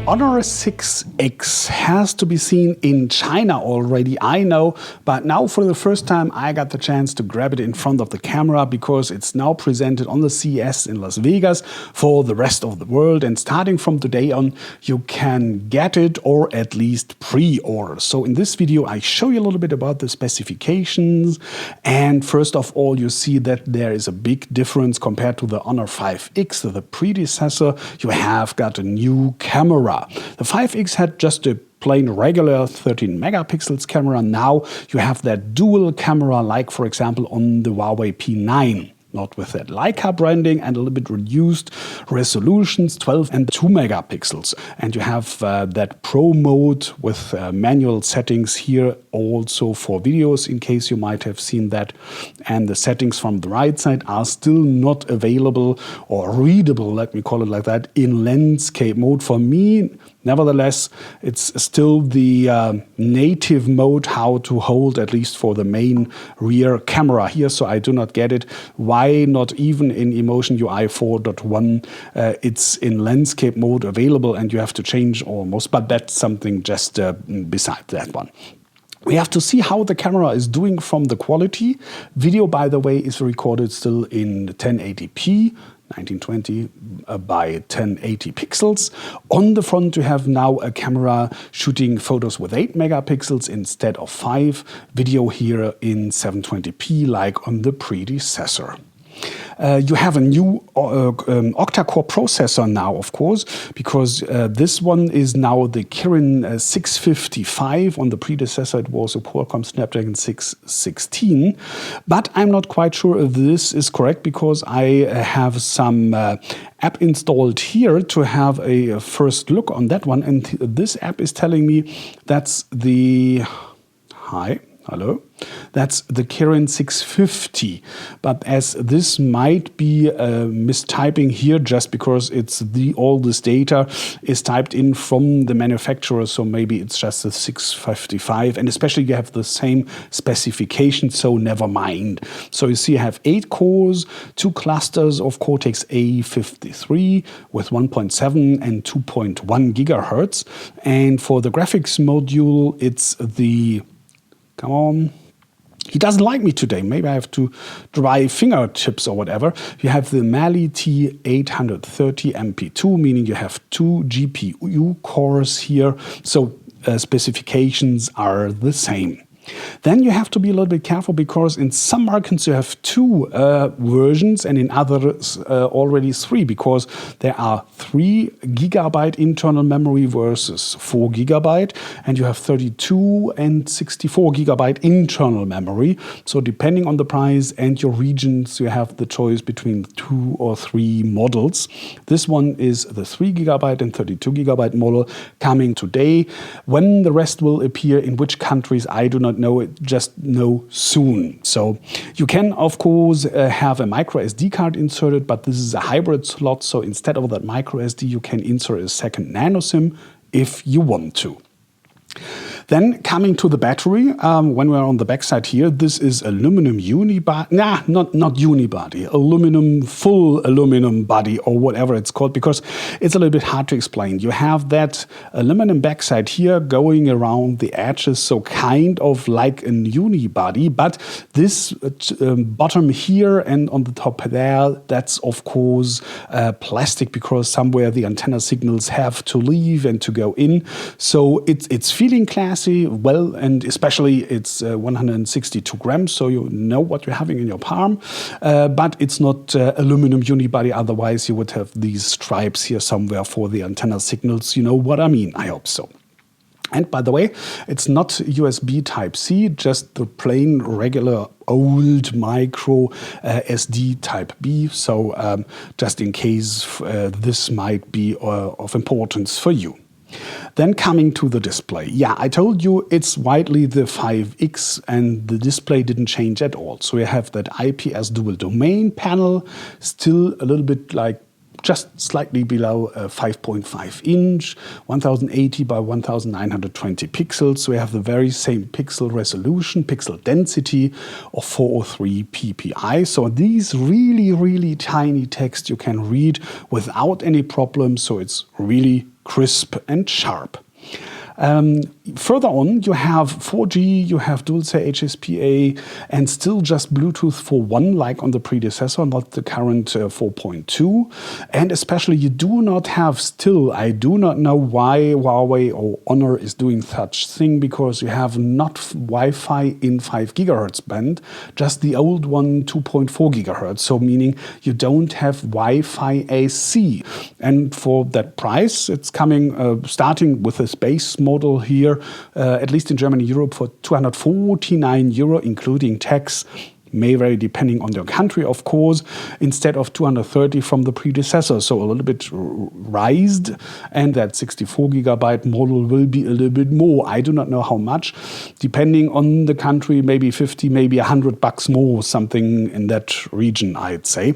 Honor 6X has to be seen in China already, I know, but now for the first time I got the chance to grab it in front of the camera because it's now presented on the CES in Las Vegas for the rest of the world, and starting from today on you can get it or at least pre-order. So in this video I show you a little bit about the specifications, and first of all you see that there is a big difference compared to the Honor 5X, the predecessor. You have got a new camera. The 5X had just a plain regular 13 megapixels camera. Now you have that dual camera, like for example on the Huawei P9. Not with that Leica branding, and a little bit reduced resolutions, 12 and 2 megapixels. And you have that Pro mode with manual settings here also for videos, in case you might have seen that. And the settings from the right side are still not available or readable, let me call it like that, in landscape mode. For me, nevertheless, it's still the native mode, how to hold at least for the main rear camera here, so I do not get it. Why not even in Emotion UI 4.1 it's in landscape mode available and you have to change almost, but that's something just beside that one. We have to see how the camera is doing from the quality. Video, by the way, is recorded still in 1080p. 1920 by 1080 pixels. On the front you have now a camera shooting photos with 8 megapixels instead of 5. Video here in 720p like on the predecessor. You have a new octa-core processor now, of course, because this one is now the Kirin 655. On the predecessor it was a Qualcomm Snapdragon 616. But I'm not quite sure if this is correct, because I have some app installed here to have a first look on that one. And this app is telling me that's the... Hello? That's the Kirin 650, but as this might be mistyping here just because it's all this data is typed in from the manufacturer, so maybe it's just a 655, and especially you have the same specification, so never mind. So you see I have 8 cores, 2 clusters of Cortex A53 with 1.7 and 2.1 gigahertz, and for the graphics module it's the... Come on. He doesn't like me today. Maybe I have to dry fingertips or whatever. You have the Mali T830 MP2, meaning you have 2 GPU cores here. So specifications are the same. Then you have to be a little bit careful, because in some markets you have 2 versions and in others already 3, because there are 3 gigabyte internal memory versus 4 gigabyte, and you have 32 and 64 gigabyte internal memory. So depending on the price and your regions, you have the choice between 2 or 3 models. This one is the 3 gigabyte and 32 gigabyte model coming today. When the rest will appear, in which countries, I do not know, it just know soon. So you can of course have a micro SD card inserted, but this is a hybrid slot, so instead of that micro SD you can insert a second nano SIM if you want to. Then coming to the battery, when we're on the back side here, this is aluminum unibody, not unibody, full aluminum body or whatever it's called, because it's a little bit hard to explain. You have that aluminum backside here going around the edges, so kind of like a unibody, but this bottom here and on the top there, that's of course plastic, because somewhere the antenna signals have to leave and to go in. So it's feeling classy, well, and especially it's 162 grams, so you know what you're having in your palm. But it's not aluminum unibody, otherwise you would have these stripes here somewhere for the antenna signals. You know what I mean, I hope so. And by the way, it's not USB Type-C, just the plain regular old micro SD Type-B. So just in case this might be of importance for you. Then coming to the display. Yeah, I told you it's widely the 5X and the display didn't change at all. So you have that IPS dual domain panel, still a little bit like just slightly below 5.5 inch, 1080 by 1920 pixels. We have the very same pixel resolution, pixel density of 403 ppi. So these really tiny text you can read without any problem. So it's really crisp and sharp. Further on, you have 4G, you have dual-say HSPA, and still just Bluetooth 4.1 like on the predecessor, not the current 4.2. And especially you do not have still, I do not know why Huawei or Honor is doing such thing, because you have not Wi-Fi in 5 gigahertz band, just the old one 2.4 gigahertz. So meaning you don't have Wi-Fi AC. And for that price, it's coming starting with this base model here, at least in Germany, Europe, for 249 euro, including tax. May vary depending on your country, of course, instead of 230 from the predecessor. So a little bit raised, and that 64 gigabyte model will be a little bit more. I do not know how much, depending on the country, maybe 50, maybe $100 more, something in that region, I'd say.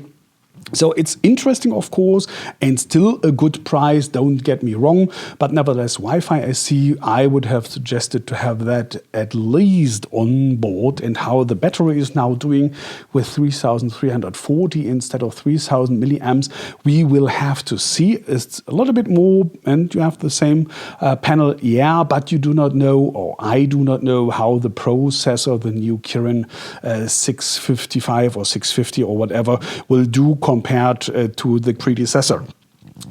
So it's interesting, of course, and still a good price, don't get me wrong, but nevertheless, Wi-Fi AC, I would have suggested to have that at least on board. And how the battery is now doing with 3340 instead of 3000 milliamps, we will have to see. It's a little bit more, and you have the same panel, yeah, but you do not know, or I do not know, how the processor, the new Kirin 655 or 650 or whatever, will do compared to the predecessor.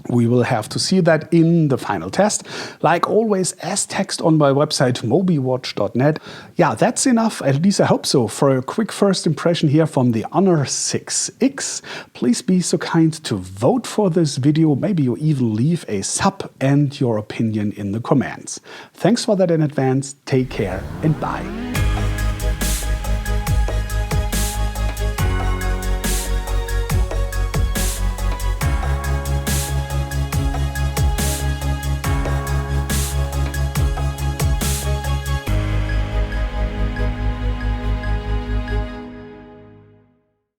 We will have to see that in the final test. Like always, as text on my website, mobiwatch.net. Yeah, that's enough, at least I hope so, for a quick first impression here from the Honor 6X. Please be so kind to vote for this video. Maybe you even leave a sub and your opinion in the comments. Thanks for that in advance. Take care and bye.